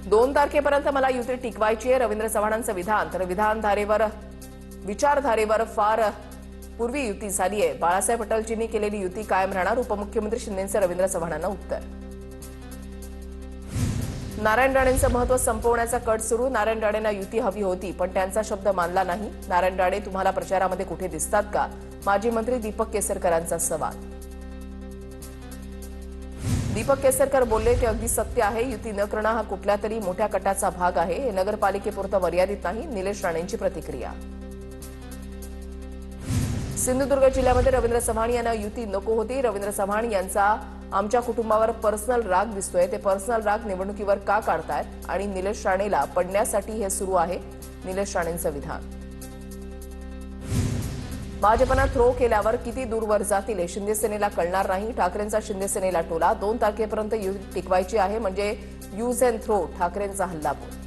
2 तारखेपर्यंत मला युती टिकवायची आहे, रवींद्र चव्हाणांचं विधान. तर विचारधारेवर फार पूर्वी युती झाली आहे. बाळासाहेब अटलजींनी केलेली युती कायम राहणार, उपमुख्यमंत्री शिंदेंचं रवींद्र चव्हाणांना उत्तर. नारायण राणेंचं महत्त्व संपवण्याचा कट सुरू. नारायण राणेंना युती हवी होती, पण त्यांचा शब्द मानला नाही. नारायण राणे तुम्हाला प्रचारामध्ये कुठे दिसतात का? माजी मंत्री दीपक केसरकरांचा सवाल. दीपक केसरकर बोलले ते अगदी सत्य आहे. युती न करणं हा कुठल्या तरी मोठ्या कटाचा भाग आहे. हे नगरपालिकेपुरतं मर्यादित नाही. निलेश राणेंची प्रतिक्रिया. सिंधुदुर्ग जिल्ह्यामध्ये रवींद्र चव्हाण यांना युती नको होती. रवींद्र चव्हाण यांचा आमच्या कुटुंबावर पर्सनल राग दिसतोय. ते पर्सनल राग निवडणुकीवर का काढतायत आणि निलेश राणेला पडण्यासाठी हे सुरू आहे. निलेश राणेंचं विधान. भाजपनं थ्रो केल्यावर किती दूरवर जातील हे शिंदेसेनेला कळणार नाही. ठाकरेंचा शिंदेसेनेला टोला. 2 तारखेपर्यंत युती टिकवायची आहे, म्हणजे यूज अँड थ्रो. ठाकरेंचा हल्लाबोल.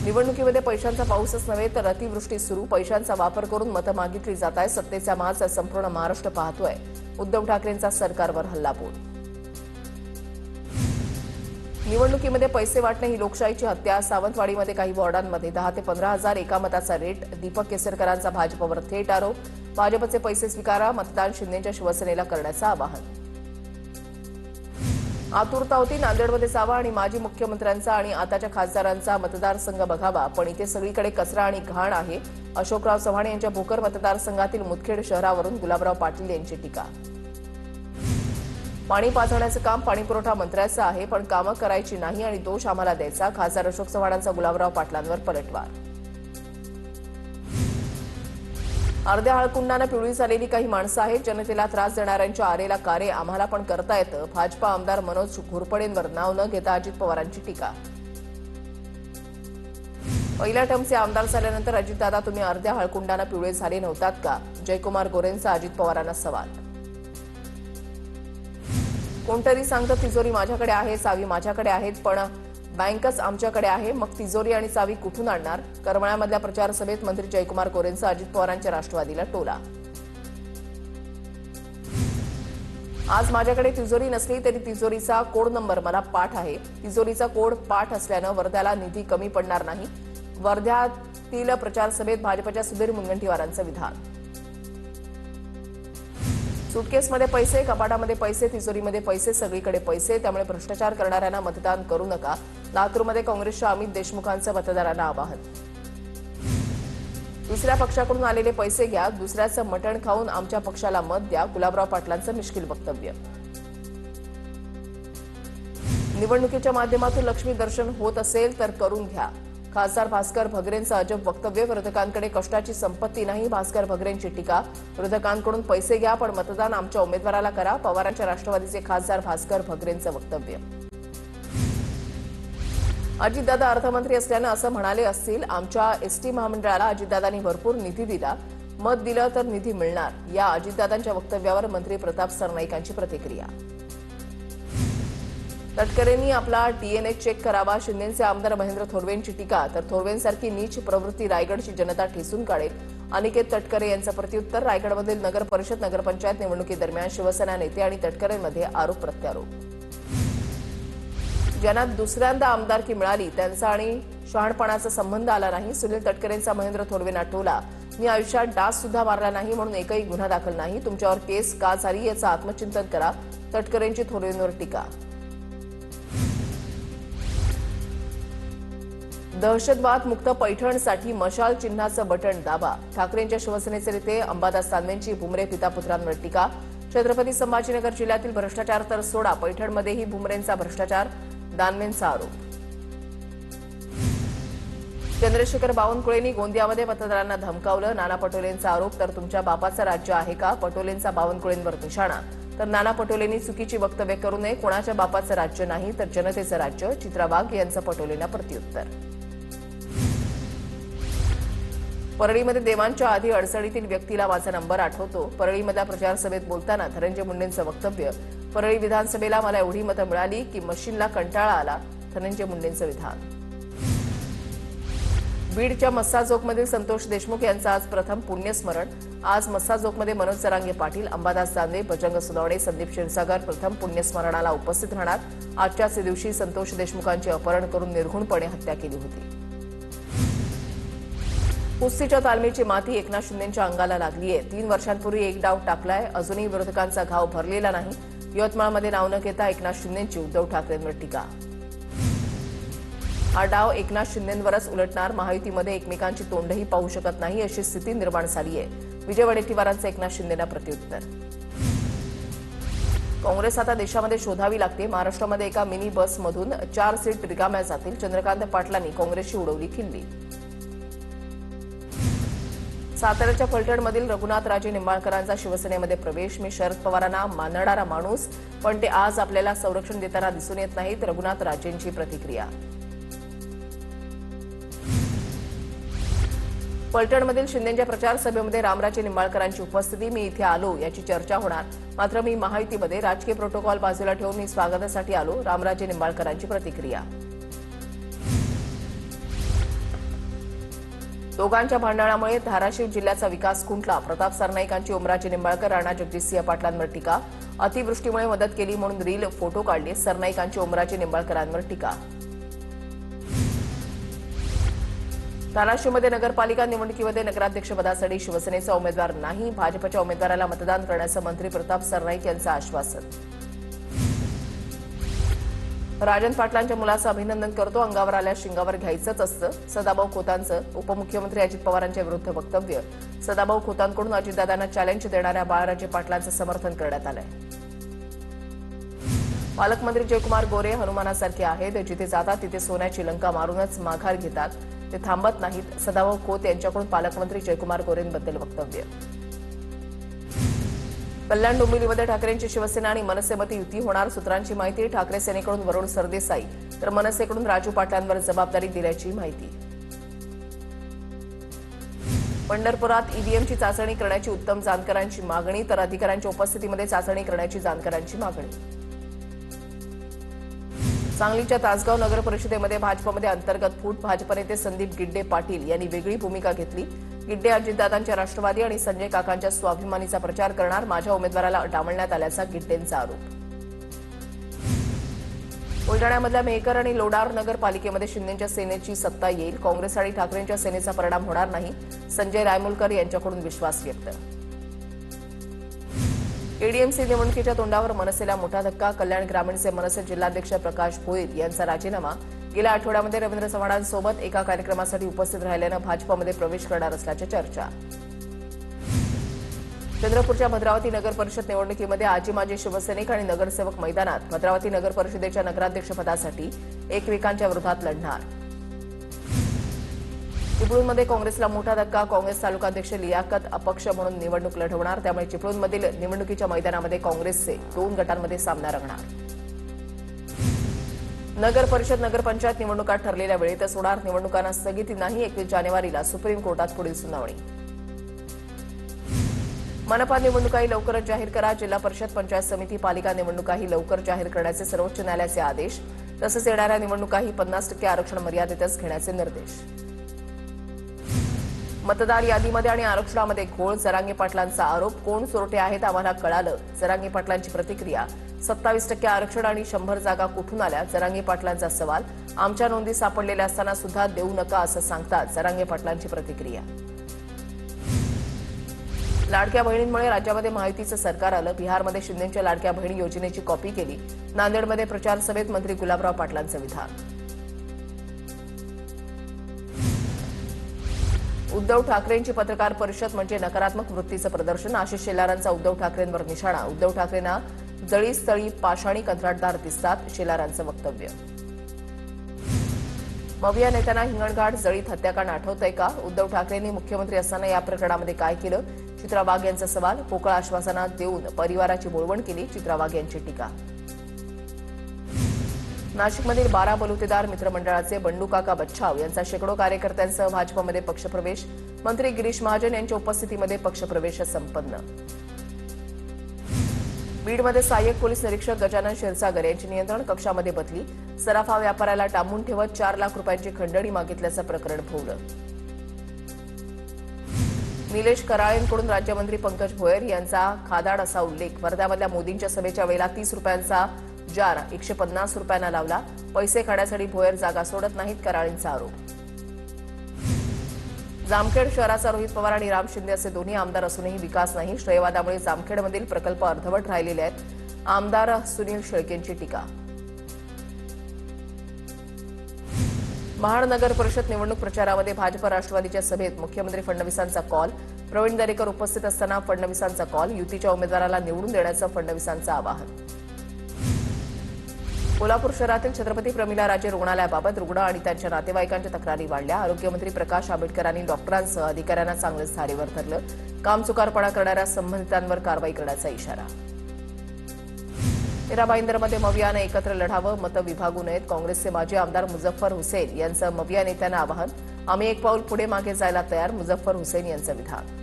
निवडणुकीमध्ये पैशांचा पाऊसच नव्हे तर अतिवृष्टी सुरू. पैशांचा वापर करून मतं मागितली जात आहे. सत्तेचा माज संपूर्ण महाराष्ट्र पाहतोय. उद्धव ठाकरेंचा सरकारवर हल्लाबोल. निवडणुकीमध्ये पैसे वाटणे ही लोकशाहीची हत्या. सावंतवाडीमध्ये काही वॉर्डांमध्ये 10 ते 15 हजार एका मताचा रेट. दीपक केसरकरांचा भाजपवर थेट आरोप. भाजपचे पैसे स्वीकारा, मतदान शिंदेच्या शिवसेनेला करण्याचं आवाहन. आतुरता होती नांदेडमध्ये जावा आणि माजी मुख्यमंत्र्यांचा आणि आताच्या खासदारांचा मतदारसंघ बघावा, पण इथे सगळीकडे कचरा आणि घाण आहे. अशोकराव चव्हाण यांच्या भोकर मतदारसंघातील मुदखेड शहरावरून गुलाबराव पाटील यांची टीका. पाणी पाजवण्याचं काम पाणीपुरवठा मंत्र्याचं आहे, पण कामं करायची नाही आणि दोष आम्हाला द्यायचा. खासदार अशोक चव्हाणांचा गुलाबराव पाटलांवर पलटवार. अर्ध्या हळकुंडानं पिवळी झालेली काही माणसं आहेत. जनतेला त्रास देणाऱ्यांच्या आरेला कारे आम्हाला पण करता येतं. भाजपा आमदार मनोज घोरपडेंवर नाव न घेता अजित पवारांची टीका. पहिल्या टर्मचे आमदार झाल्यानंतर अजितदादा तुम्ही अर्ध्या हळकुंडानं पिवळे झाले नव्हतात का? जयकुमार गोरेंचा अजित पवारांना सवाल. कोणतरी सांगतं तिजोरी माझ्याकडे आहे, चावी माझ्याकडे आहेत, पण बँकच आमच्याकडे आहे. मग तिजोरी आणि चावी कुठून आणणार? करमाळ्यामधल्या प्रचार सभेत मंत्री जयकुमार गोरेंचा अजित पवारांच्या राष्ट्रवादीला टोला. आज माझ्याकडे तिजोरी नसली तरी तिजोरीचा कोड नंबर मला पाठ आहे. तिजोरीचा कोड पाठ असल्यानं वर्ध्याला निधी कमी पडणार नाही. वर्ध्यातील प्रचार सभेत भाजपच्या सुधीर मुनगंटीवारांचं विधान. सुटकेसमध्ये पैसे, कपाटामध्ये पैसे, तिजोरीमध्ये पैसे, सगळीकडे पैसे. त्यामुळे भ्रष्टाचार करणाऱ्यांना मतदान करू नका. लातूरमध्ये काँग्रेसच्या अमित देशमुखांचं मतदारांना आवाहन. दुसऱ्या पक्षाकडून आलेले पैसे घ्या, दुसऱ्याचं मटण खाऊन आमच्या पक्षाला मत द्या. गुलाबराव पाटलांचं मिश्किल वक्तव्य. निवडणुकीच्या माध्यमातून लक्ष्मी दर्शन होत असेल तर करून घ्या. खासदार भास्कर भगरेंचं अजब वक्तव्य. विरोधकांकडे कष्टाची संपत्ती नाही, भास्कर भगरेंची टीका. विरोधकांकडून पैसे घ्या, पण मतदान आमच्या उमेदवाराला करा. पवारांच्या राष्ट्रवादीचे खासदार भास्कर भगरेंचं वक्तव्य. अजितदादा अर्थमंत्री असल्यानं असं म्हणाले असतील. आमच्या एसटी महामंडळाला अजितदादांनी भरपूर निधी दिला, मत दिलं तर निधी मिळणार. या अजितदादांच्या वक्तव्यावर मंत्री प्रताप सरनाईकांची प्रतिक्रिया. तटकरेंनी आपला डीएनए चेक करावा. शिंदेचे आमदार महेंद्र थोरवेंची टीका. तर थोरवेंसारखी नीच प्रवृत्ती रायगडची जनता ठेचून काढेल. अनिकेत तटकरे यांचं प्रत्युत्तर. रायगडमधील नगर परिषद नगरपंचायत निवडणुकीदरम्यान शिवसेना नेते आणि तटकरेंमध्ये आरोप प्रत्यारोप. ज्यांना दुसऱ्यांदा आमदारकी मिळाली त्यांचा आणि शहाणपणाचा संबंध आला नाही. सुनील तटकरेंचा महेंद्र थोरवेंना टोला. मी आयुष्यात डास सुद्धा मारला नाही म्हणून एकही गुन्हा दाखल नाही. तुमच्यावर केस का झाली याचं आत्मचिंतन करा. तटकरेंची थोरवेंवर टीका. दहशतवाद मुक्त पैठणसाठी मशाल चिन्हाचं बटण दाबा. ठाकरेंच्या शिवसेनेचे नेते अंबादास दानवेंची भुमरे पिता पुत्रांवर टीका. छत्रपती संभाजीनगर जिल्ह्यातील भ्रष्टाचार तर सोडा, पैठणमध्येही भुमरेंचा भ्रष्टाचार. दानवेंचा आरोप. चंद्रशेखर बावनकुळेंनी गोंदियामध्ये मतदारांना धमकावलं. नाना पटोलेंचा आरोप. तर तुमच्या बापाचं राज्य आहे का? पटोलेंचा बावनकुळेंवर निशाणा. तर नाना पटोलेंनी चुकीची वक्तव्य करू नये. कोणाच्या बापाचं राज्य नाही तर जनतेचं राज्य. चित्रा वाघ यांचं पटोलेंना प्रत्युत्तर. परळीमध्ये देवांच्या आधी अडचणीतील व्यक्तीला माझा नंबर आठवतो. परळीमधल्या प्रचार सभेत बोलताना धनंजय मुंडेंचं वक्तव्य. परळी विधानसभेला मला एवढी मतं मिळाली की मशीनला कंटाळा आला. धनंजय मुंडेंचं विधान. बीडच्या मस्साजोगमधील संतोष देशमुख यांचं आज प्रथम पुण्यस्मरण। आज मस्साजोगमध्ये मनोज जरांगे पाटील, अंबादास दानवे, बजरंग सोनवणे, संदीप क्षीरसागर प्रथम पुण्यस्मरणाला उपस्थित राहणार। आजच्याच दिवशी संतोष देशमुखांचे अपहरण करून निर्घृणपणे हत्या केली होती। कुस्तीच्या तालमीची माती एकनाथ शिंदेंच्या अंगाला लागली आहे। 3 वर्षांपूर्वी एक डाव टाकलाय, अजूनही विरोधकांचा घाव भरलेला नाही। यवतमाळमध्ये नाव न घेता एकनाथ शिंदेंची उद्धव ठाकरेंवर टीका। हा डाव एकनाथ शिंदेंवरच उलटणार, महायुतीमध्ये एकमेकांची तोंडही पाहू शकत नाही अशी स्थिती निर्माण झाली आहे। विजय वडेट्टीवारांचं एकनाथ शिंदेंना प्रत्युत्तर। काँग्रेस आता देशामध्ये शोधावी लागते। महाराष्ट्रामध्ये एका मिनी बसमधून 4 सीट रिकाम्या जातील। चंद्रकांत पाटलांनी काँग्रेसची उडवली खिल्ली। साताऱ्याच्या फलटणमधील रघुनाथ राजे निंबाळकरांचा शिवसेनेमध्ये प्रवेश। मी शरद पवारांना मानणारा माणूस, पण ते आज आपल्याला संरक्षण देताना दिसून येत नाहीत, रघुनाथ राजेंची प्रतिक्रिया। फलटणमधील शिंदेंच्या प्रचार सभेमध्ये रामराजे निंबाळकरांची उपस्थिती। मी इथे आलो याची चर्चा होणार, मात्र मी महायुतीमध्ये राजकीय प्रोटोकॉल बाजूला ठेवून मी स्वागतासाठी आलो, रामराजे निंबाळकरांची प्रतिक्रिया। दोघांच्या भांडणामुळे धाराशिव जिल्ह्याचा विकास खुंटला। प्रताप सरनाईकांची ओमराजे निंबाळकर, राणा जगजितसिंह पाटलांवर टीका। अतिवृष्टीमुळे मदत केली म्हणून रील फोटो काढले, सरनाईकांची ओमराजे निंबाळकरांवर टीका। धाराशिवमध्ये नगरपालिका निवडणुकीमध्ये नगराध्यक्षपदासाठी शिवसेनेचा उमेदवार नाही, भाजपच्या उमेदवाराला मतदान करण्याचं मंत्री प्रताप सरनाईक यांचं आश्वासन। राजन पाटलांच्या मुलाचं अभिनंदन करतो, अंगावर आल्यास शिंगावर घ्यायचंच असतं, सदाभाऊ खोतांचं उपमुख्यमंत्री अजित पवारांच्या विरुद्ध वक्तव्य। सदाभाऊ खोतांकडून अजितदादांना चॅलेंज देणाऱ्या बाळाराजे पाटलांचं समर्थन करण्यात आलंय। पालकमंत्री जयकुमार गोरे हनुमानासारखे आहेत, जिथे जातात तिथे सोन्याची लंका मारूनच माघार घेतात, ते थांबत नाहीत। सदाभाऊ खोत यांच्याकडून पालकमंत्री जयकुमार गोरेंबद्दल वक्तव्य। कल्याण डोंबिवलीमध्ये ठाकरेंची शिवसेना आणि मनसेमध्ये युती होणार, सूत्रांची माहिती। ठाकरे सेनेकडून वरुण सरदेसाई तर मनसेकडून राजू पाटलांवर जबाबदारी दिल्याची माहिती। पंढरपुरात ईव्हीएमची चाचणी करण्याची उत्तम जानकरांची मागणी, तर अधिकाऱ्यांच्या उपस्थितीमध्ये चाचणी करण्याची जानकरांची मागणी। सांगलीच्या तासगाव नगर परिषदेमध्ये भाजपमध्ये अंतर्गत फूट, भाजप नेते संदीप गिड्डे पाटील यांनी वेगळी भूमिका घेतली। गिड्डे अजितदादांच्या राष्ट्रवादी आणि संजय काकांच्या स्वाभिमानीचा प्रचार करणार, माझ्या उमेदवाराला डावलण्यात आल्याचा गिड्डेंचा आरोप। बुलडाण्यामधल्या मेहकर आणि लोणार नगरपालिकेमध्ये शिंदेंच्या सेनेची सत्ता येईल, काँग्रेस आणि ठाकरेंच्या सेनेचा परिणाम होणार नाही, संजय रायमुलकर यांच्याकडून विश्वास व्यक्त। एडीएमसी निवडणुकीच्या तोंडावर मनसेला मोठा धक्का, कल्याण ग्रामीणचे मनसे जिल्हाध्यक्ष प्रकाश भोईर यांचा राजीनामा। गेल्या आठवड्यामध्ये रवींद्र चव्हाणांसोबत एका कार्यक्रमासाठी उपस्थित राहिल्यानं भाजपमध्ये प्रवेश करणार असल्याच्या चर्चा। चंद्रपूरच्या भद्रावती नगर परिषद निवडणुकीमध्ये आजी माजी शिवसैनिक आणि नगरसेवक मैदानात, भद्रावती नगर परिषदेच्या नगराध्यक्षपदासाठी एकमेकांच्या विरोधात लढणार। चिपळूणमध्ये काँग्रेसला मोठा धक्का, काँग्रेस तालुकाध्यक्ष लियाकत अपक्ष म्हणून निवडणूक लढवणार, त्यामुळे चिपळूणमधील निवडणुकीच्या मैदानामध्ये काँग्रेसचे 2 गटांमध्ये सामना रंगणार। नगर परिषद नगरपंचायत निवडणुका ठरलेल्या वेळेतच होणार, निवडणुकांना स्थगिती नाही, 21 जानेवारीला सुप्रीम कोर्टात पुढील सुनावणी। मनपा निवडणुकाही लवकरच जाहीर करा, जिल्हा परिषद पंचायत समिती पालिका निवडणुकाही लवकर जाहीर करण्याचे सर्वोच्च न्यायालयाचे आदेश, तसंच येणाऱ्या निवडणुकाही 50% आरक्षण मर्यादेतच घेण्याचे निर्देश। मतदार यादीमध्ये आणि आरक्षणामध्ये घोळ, जरांगे पाटलांचा आरोप, कोण चोरटे आहेत आम्हाला कळालं, जरांगे पाटलांची प्रतिक्रिया। 27% आरक्षण आणि 100 जागा कुठून आल्या, जरांगे पाटलांचा सवाल। आमच्या नोंदी सापडलेल्या असताना सुद्धा देऊ नका असं सांगतात, जरांगे पाटलांची प्रतिक्रिया। लाडक्या बहिणींमुळे राज्यामध्ये महायुतीचं सरकार आलं, बिहारमध्ये शिंदेंच्या लाडक्या बहिणी योजनेची कॉपी केली, नांदेडमध्ये प्रचार सभेत मंत्री गुलाबराव पाटलांचं विधान। उद्धव ठाकरेंची पत्रकार परिषद म्हणजे नकारात्मक वृत्तीचं प्रदर्शन, आशिष शेलारांचा उद्धव ठाकरेंवर निशाणा। उद्धव ठाकरेंना जळीस्थळी पाषाणी कंत्राटदार दिसतात, शेलारांचं वक्तव्य। मविया नेत्यांना हिंगणघाट जळीत हत्याकांड आठवतंय का? उद्धव ठाकरेंनी मुख्यमंत्री असताना या प्रकरणामध्ये काय केलं? चित्रा वाघ यांचा सवाल। पोकळ आश्वासना देऊन परिवाराची बोळवण केली, चित्रा वाघ यांची टीका। नाशिकमधील 12 बलुतेदार मित्रमंडळाचे बंडू काका बच्छाव यांचा शेकडो कार्यकर्त्यांसह भाजपमध्ये पक्षप्रवेश, मंत्री गिरीश महाजन यांच्या उपस्थितीमध्ये पक्षप्रवेश संपन्न। बीडमध्ये सहाय्यक पोलीस निरीक्षक गजानन क्षीरसागर यांची नियंत्रण कक्षामध्ये बदली, सराफा व्यापाऱ्याला डांबून ठेवत 4 लाख रुपयांची खंडणी मागितल्याचं प्रकरण भोवलं। निलेश कराळेंकडून राज्यमंत्री पंकज भोयर यांचा खादाड असा उल्लेख. वर्ध्यामधल्या मोदींच्या सभेच्या वेळेला 30 रुपयांचा जार 150 रुपयांना लावला. पैसे खाण्यासाठी भोयर जागा सोडत नाहीत, कराळेंचा आरोप. जामखेड शहराचा रोहित पवार आणि राम शिंदे असे दोन्ही आमदार असूनही विकास नाही. श्रेयवादामुळे जामखेडमधील प्रकल्प अर्धवट राहिलेले आहेत. आमदार सुनील शेळकेंची टीका. महाड नगर परिषद निवडणूक प्रचारामध्ये भाजप राष्ट्रवादीच्या सभेत मुख्यमंत्री फडणवीसांचा कॉल. प्रवीण दरेकर उपस्थित असताना फडणवीसांचा कॉल. युतीच्या उमेदवाराला निवडून देण्याचं फडणवीसांचं आवाहन. कोल्हापूर शहरातील छत्रपती प्रमिला राजे रुग्णालयाबाबत रुग्ण आणि त्यांच्या नातेवाईकांच्या तक्रारी वाढल्या. आरोग्यमंत्री प्रकाश आंबेडकरांनी डॉक्टरांसह अधिकाऱ्यांना चांगलंच धारेवर धरलं. कामचुकारपणा करणाऱ्या संबंधितांवर कारवाई करण्याचा इशारा. मीरा भाईंदरमध्ये मवियानं एकत्र लढावं, मतं विभागू नयेत. काँग्रेसचे माजी आमदार मुझफ्फर हुसेन यांचं मविया नेत्यांना आवाहन. आम्ही एक पाऊल पुढे मागे जायला तयार, मुझफ्फर हुसेन यांचं विधान.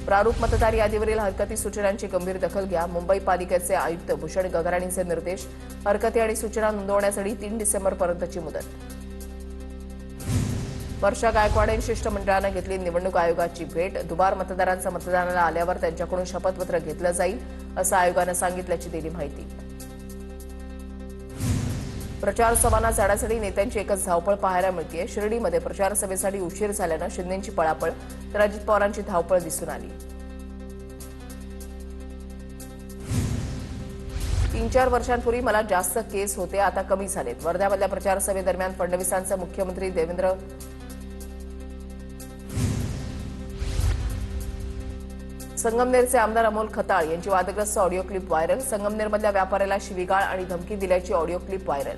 प्रारूप मतदार यादीवरील हरकती सूचनांची गंभीर दखल घ्या. मुंबई पालिकेचे आयुक्त भूषण गगराणींचे निर्देश. हरकती आणि सूचना नोंदवण्यासाठी 3 डिसेंबरपर्यंतची मुदत. वर्षा गायकवाड यांनी शिष्टमंडळानं घेतली निवडणूक आयोगाची भेट. दुबार मतदारांचं मतदानाला आल्यावर त्यांच्याकडून शपथपत्र घेतलं जाईल असं आयोगानं सांगितल्याची दिली माहिती. प्रचार सभांना जाण्यासाठी नेत्यांची एकच धावपळ पाहायला मिळते. शिर्डीमध्ये प्रचार सभेसाठी उशीर झाल्यानं शिंदेंची पळापळ तर अजित पवारांची धावपळ दिसून आली. 3-4 वर्षांपूर्वी मला जास्त केस होते, आता कमी झालेत. वर्ध्यामधल्या प्रचार सभेदरम्यान फडणवीसांचं मुख्यमंत्री देवेंद्र संगमनेरचे आमदार अमोल खताळ यांची वादग्रस्त ऑडिओ क्लिप व्हायरल. संगमनेरमधल्या व्यापाऱ्याला शिवीगाळ आणि धमकी दिल्याची ऑडिओ क्लिप व्हायरल.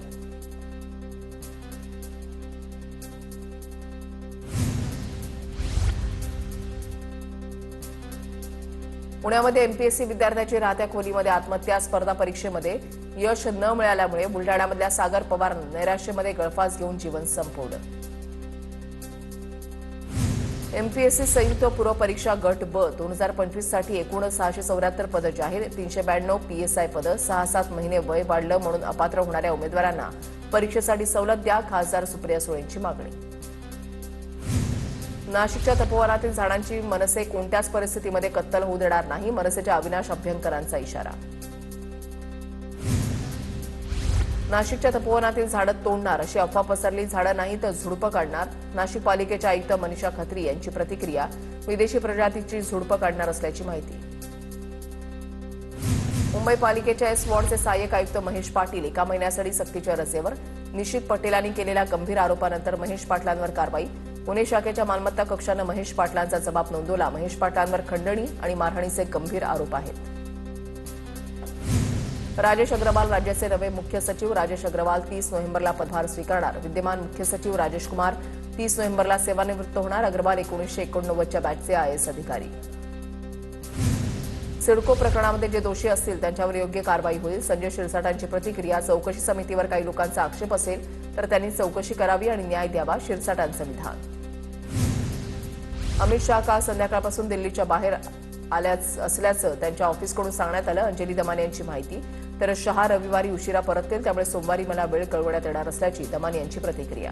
पुण्यामध्ये एमपीएससी विद्यार्थ्याची राहत्या खोलीमध्ये आत्महत्या. स्पर्धा परीक्षेमध्ये यश न मिळाल्यामुळे बुलढाण्यामधल्या सागर पवारनं नैराश्यामध्ये गळफास घेऊन जीवन संपवलं. एमपीएससी संयुक्त पूर्व परीक्षा गट ब 2025 साठी एकूण 674 पदं जाहीर. 392 पीएसआय पदं. 6-7 महिने वय वाढलं म्हणून अपात्र होणाऱ्या उमेदवारांना परीक्षेसाठी सवलत द्या. खासदार सुप्रिया सुळेंची मागणी. नाशिकच्या तपोवनातील झाडांची मनसे कोणत्याच परिस्थितीमध्ये कत्तल होऊ देणार नाही. मनसेच्या अविनाश अभ्यंकरांचा इशारा. नाशिकच्या तपोवनातील झाडं तोडणार अशी अफवा पसरली. झाडं नाही तर झुडपं काढणार. नाशिक पालिकेच्या आयुक्त मनीषा खत्री यांची प्रतिक्रिया. विदेशी प्रजातीची झुडपं काढणार असल्याची माहिती. मुंबई पालिकेच्या एस वॉर्डचे सहाय्यक आयुक्त महेश पाटील एका महिन्यासाठी सक्तीच्या रजेवर. निशित पटेलांनी केलेल्या गंभीर आरोपानंतर महेश पाटलांवर कारवाई. पुणे शाखेच्या मालमत्ता कक्षानं महेश पाटलांचा जबाब नोंदवला. महेश पाटलांवर खंडणी आणि मारहाणीचे गंभीर आरोप आहेत. राजेश अग्रवाल राज्याचे नवे मुख्य सचिव. राजेश अग्रवाल 30 नोव्हेंबरला पदभार स्वीकारणार. विद्यमान मुख्य सचिव राजेश कुमार 30 नोव्हेंबरला सेवानिवृत्त होणार. अग्रवाल 1989च्या बॅचचे आयएएस अधिकारी. सिडको प्रकरणामध्ये जे दोषी असतील त्यांच्यावर योग्य कारवाई होईल. संजय शिरसाटांची प्रतिक्रिया. चौकशी समितीवर काही लोकांचा आक्षेप असेल तर त्यांनी चौकशी करावी आणि न्याय द्यावा. शिरसाटांचं विधान. अमित शाह काल संध्याकाळपासून दिल्लीच्या बाहेर असल्याचं त्यांच्या ऑफिसकडून सांगण्यात आलं. अंजली दमानी यांची माहिती. तर शहा रविवारी उशिरा परततील, त्यामुळे सोमवारी मला वेळ कळवण्यात येणार असल्याची दमानी यांची प्रतिक्रिया.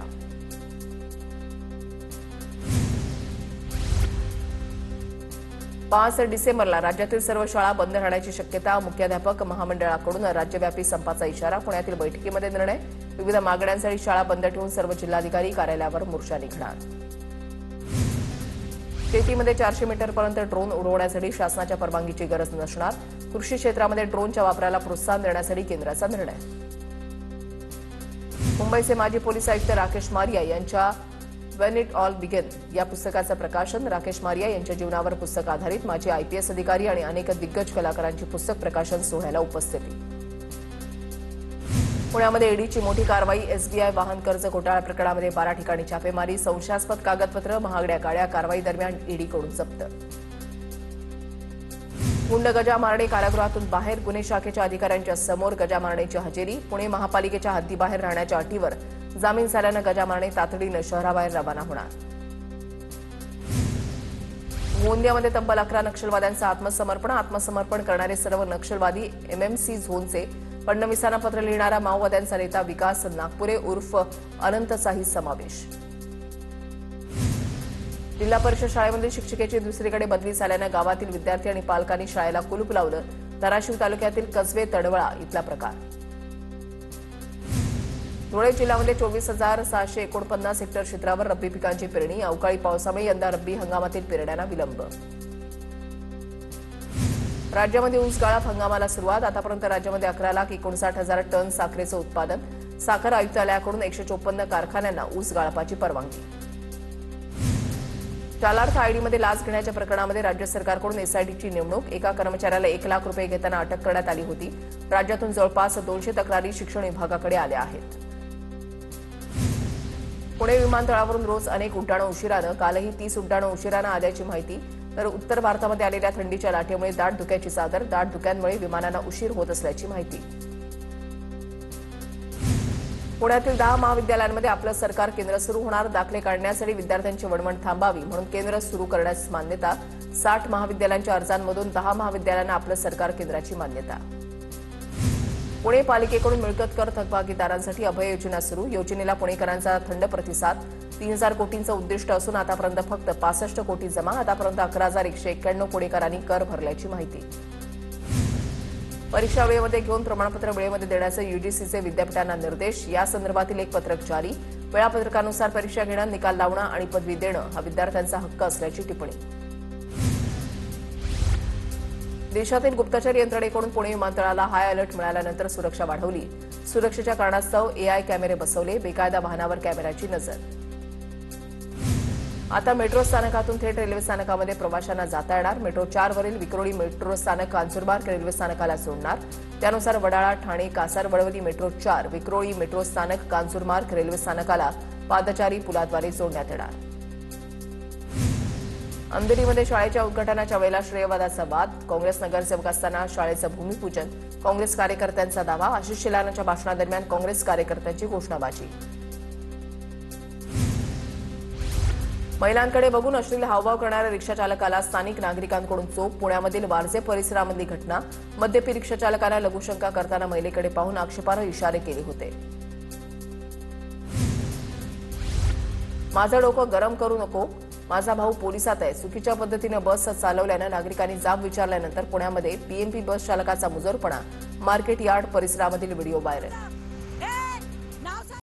5 डिसेंबरला राज्यातील सर्व शाळा बंद राहण्याची शक्यता. मुख्याध्यापक महामंडळाकडून राज्यव्यापी संपाचा इशारा. पुण्यातील बैठकीमध्ये निर्णय. विविध मागण्यांसाठी शाळा बंद ठेवून सर्व जिल्हाधिकारी कार्यालयावर मोर्चा निघणार. शेतीमध्ये 400 मीटरपर्यंत ड्रोन उडवण्यासाठी शासनाच्या परवानगीची गरज नसणार. कृषी क्षेत्रामध्ये ड्रोनच्या वापराला प्रोत्साहन देण्यासाठी केंद्राचा निर्णय. मुंबईचे माजी पोलीस आयुक्त राकेश मारिया यांच्या वेन इट ऑल बिगेन या पुस्तकाचं प्रकाशन. राकेश मारिया यांच्या जीवनावर पुस्तक आधारित. माजी आयपीएस अधिकारी आणि अनेक दिग्गज कलाकारांची पुस्तक प्रकाशन सोहळ्याला उपस्थिती. पुण्यामध्ये ईडीची मोठी कारवाई. एसबीआय वाहन कर्ज घोटाळा प्रकरणामध्ये 12 ठिकाणी छापेमारी. संशयास्पद कागदपत्र, महागड्या गाड्या. कारवाई दरम्यान ईडीकडून जप्त. गुंड गजा मारणे कारागृहातून बाहेर. गुन्हे शाखेच्या अधिकाऱ्यांच्या समोर गजा मारणेची हजेरी. पुणे महापालिकेच्या हद्दीबाहेर राहण्याच्या अटीवर जामीन झाल्यानं गजा मारणे तातडीनं शहराबाहेर रवाना होणार. गोंदियामध्ये तब्बल 11 नक्षलवाद्यांचं आत्मसमर्पण करणारे सर्व नक्षलवादी एमएमसी झोनचे. फडणवीसांना पत्र लिहिणारा माओवाद्यांचा नेता विकास नागपुरे उर्फ अनंतचाही समावेश. जिल्हा परिषद शाळेमधील शिक्षिकेची दुसरीकडे बदली झाल्यानं गावातील विद्यार्थी आणि पालकांनी शाळेला कुलूप लावलं. धाराशिव तालुक्यातील कसबे तडवळा इथला प्रकार. धुळे जिल्ह्यामध्ये 24,649 हेक्टर क्षेत्रावर रब्बी पिकांची पेरणी. अवकाळी पावसामुळे यंदा रब्बी हंगामातील पेरण्यांना विलंब. राज्यामध्ये ऊस गाळप हंगामाला सुरुवात. आतापर्यंत राज्यामध्ये 11,59,000 टन साखरेचं उत्पादन. साखर आयुक्तालयाकडून 154 कारखान्यांना ऊस गाळपाची परवानगी. चालार्थ आयडीमध्ये लाच घेण्याच्या प्रकरणामध्ये राज्य सरकारकडून एसआयटीची नेमणूक. एका कर्मचाऱ्याला 1 लाख रुपये घेताना अटक करण्यात आली होती. राज्यातून जवळपास 200 तक्रारी शिक्षण विभागाकडे आल्या आहेत. पुणे विमानतळावरून रोज अनेक उड्डाणं उशिरानं. कालही 30 उड्डाणं उशिरानं आल्याची माहिती. तर उत्तर भारतामध्ये आलेल्या थंडीच्या लाटेमुळे दाट धुक्याची चादर. दाट धुक्यांमुळे विमानांना उशीर होत असल्याची माहिती. पुण्यातील 10 महाविद्यालयांमध्ये आपलं सरकार केंद्र सुरू होणार. दाखले काढण्यासाठी विद्यार्थ्यांची वणवण थांबावी म्हणून केंद्र सुरू करण्यास मान्यता. 60 महाविद्यालयांच्या अर्जांमधून 10 महाविद्यालयांना आपलं सरकार केंद्राची मान्यता. पुणे पालिकेकडून मिळकत कर थकबाकीदारांसाठी अभय योजना सुरू. योजनेला पुणेकरांचा थंड प्रतिसाद. 3,000 कोटींचं उद्दिष्ट असून आतापर्यंत फक्त 65 कोटी जमा. आतापर्यंत 11,191 पुणेकरांनी कर भरल्याची माहिती. परीक्षा वेळेमध्ये घेऊन प्रमाणपत्र वेळेमध्ये देण्याचे यूजीसीचे विद्यापीठांना निर्देश. या संदर्भातील एक पत्रक जारी. वेळापत्रकानुसार परीक्षा घेणं, निकाल लावणं आणि पदवी देणं हा विद्यार्थ्यांचा हक्क असल्याची टिप्पणी. देशातील गुप्तचर यंत्रणेकडून पुणे विमानतळाला हाय अलर्ट मिळाल्यानंतर सुरक्षा वाढवली. सुरक्षेच्या कारणास्तव एआय कॅमेरे बसवले. बेकायदा वाहनावर कॅमेऱ्याची नजर. आता मेट्रो स्थानकातून थेट रेल्वे स्थानकामध्ये प्रवाशांना जाता येणार. मेट्रो 4 वरील विक्रोळी मेट्रो स्थानक कांजूरमार्ग रेल्वे स्थानकाला जोडणार. त्यानुसार वडाळा, ठाणे, कासारवडवली मेट्रो 4 विक्रोळी मेट्रो स्थानक कांजूरमार्ग रेल्वे स्थानकाला पादचारी पुलाद्वारे जोडण्यात येणार. अंधेरीमध्ये शाळेच्या उद्घाटनाच्या वेळेला श्रेयवादाचा वाद. काँग्रेस नगरसेवक असताना शाळेचं भूमिपूजन. काँग्रेस कार्यकर्त्यांचा दावा. आशिष शेलारांच्या भाषणादरम्यान काँग्रेस कार्यकर्त्यांची घोषणाबाजी. महिलांकडे बघून अश्लील हावभाव करणाऱ्या रिक्षाचालकाला स्थानिक नागरिकांकडून चोप. पुण्यामधील वारजे परिसरामधली घटना. मद्यपी रिक्षाचालकाला लघुशंका करताना महिलेकडे पाहून आक्षेपार्ह इशारे केले होते. माझं डोकं गरम करू नको. माझा भाऊ पोलिसात आहे. चुकीच्या पद्धतीनं बस चालवल्यानं नागरिकांनी जाब विचारल्यानंतर पुण्यामध्ये पीएमपी बस चालकाचा मुजोरपणा. मार्केट यार्ड परिसरामधील व्हिडिओ व्हायरल.